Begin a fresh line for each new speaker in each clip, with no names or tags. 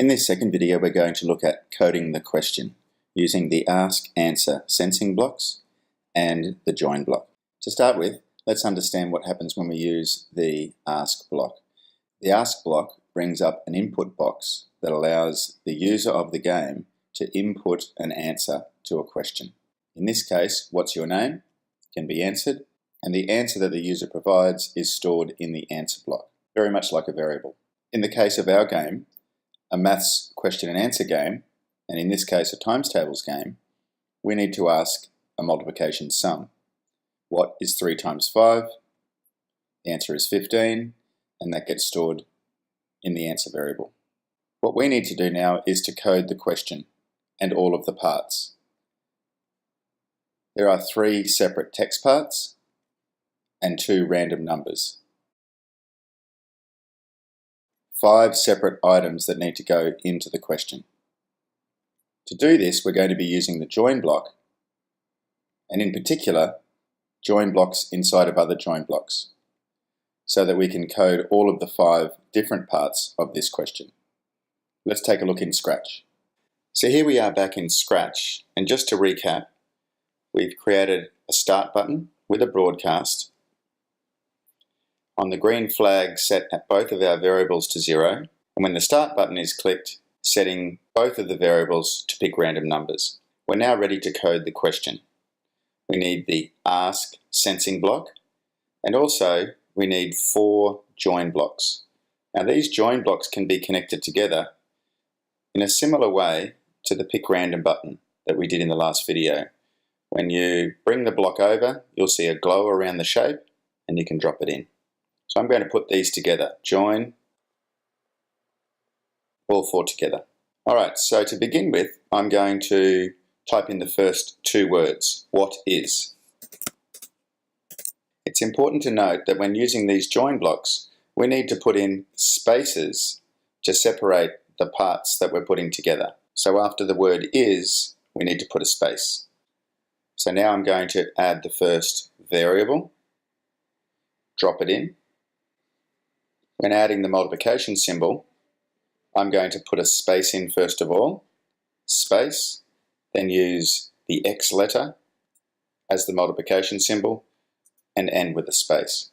In this second video, we're going to look at coding the question using the ask-answer sensing blocks and the join block. To start with, let's understand what happens when we use the ask block. The ask block brings up an input box that allows the user of the game to input an answer to a question. In this case, what's your name can be answered, and the answer that the user provides is stored in the answer block, very much like a variable. In the case of our game, a maths question and answer game, and in this case a times tables game, we need to ask a multiplication sum. What is 3 times 5? The answer is 15, and that gets stored in the answer variable. What we need to do now is to code the question and all of the parts. There are 3 separate text parts and 2 random numbers. 5 separate items that need to go into the question. To do this, we're going to be using the join block, and in particular, join blocks inside of other join blocks, so that we can code all of the 5 different parts of this question. Let's take a look in Scratch. So here we are back in Scratch, and just to recap, we've created a start button with a broadcast. On the green flag, set at both of our variables to 0, and when the start button is clicked, setting both of the variables to pick random numbers. We're now ready to code the question. We need the ask sensing block, and also we need 4 join blocks. Now these join blocks can be connected together in a similar way to the pick random button that we did in the last video. When you bring the block over, you'll see a glow around the shape and you can drop it in. So I'm going to put these together, join, all 4 together. Alright, so to begin with, I'm going to type in the first 2 words, what is. It's important to note that when using these join blocks, we need to put in spaces to separate the parts that we're putting together. So after the word is, we need to put a space. So now I'm going to add the first variable, drop it in. When adding the multiplication symbol, I'm going to put a space in first of all, space, then use the X letter as the multiplication symbol, and end with a space.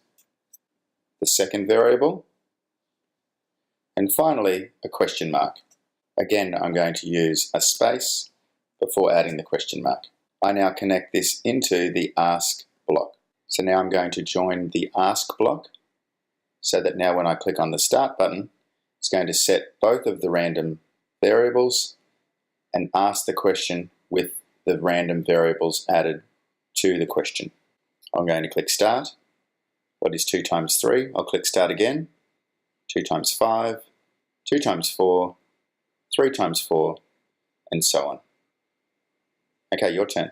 The second variable, and finally a question mark. Again, I'm going to use a space before adding the question mark. I now connect this into the ask block. So now I'm going to join the ask block, so that now when I click on the start button, it's going to set both of the random variables and ask the question with the random variables added to the question. I'm going to click start. What is 2 times 3? I'll click start again. 2 times 5, 2 times 4, 3 times 4, and so on. Okay, your turn.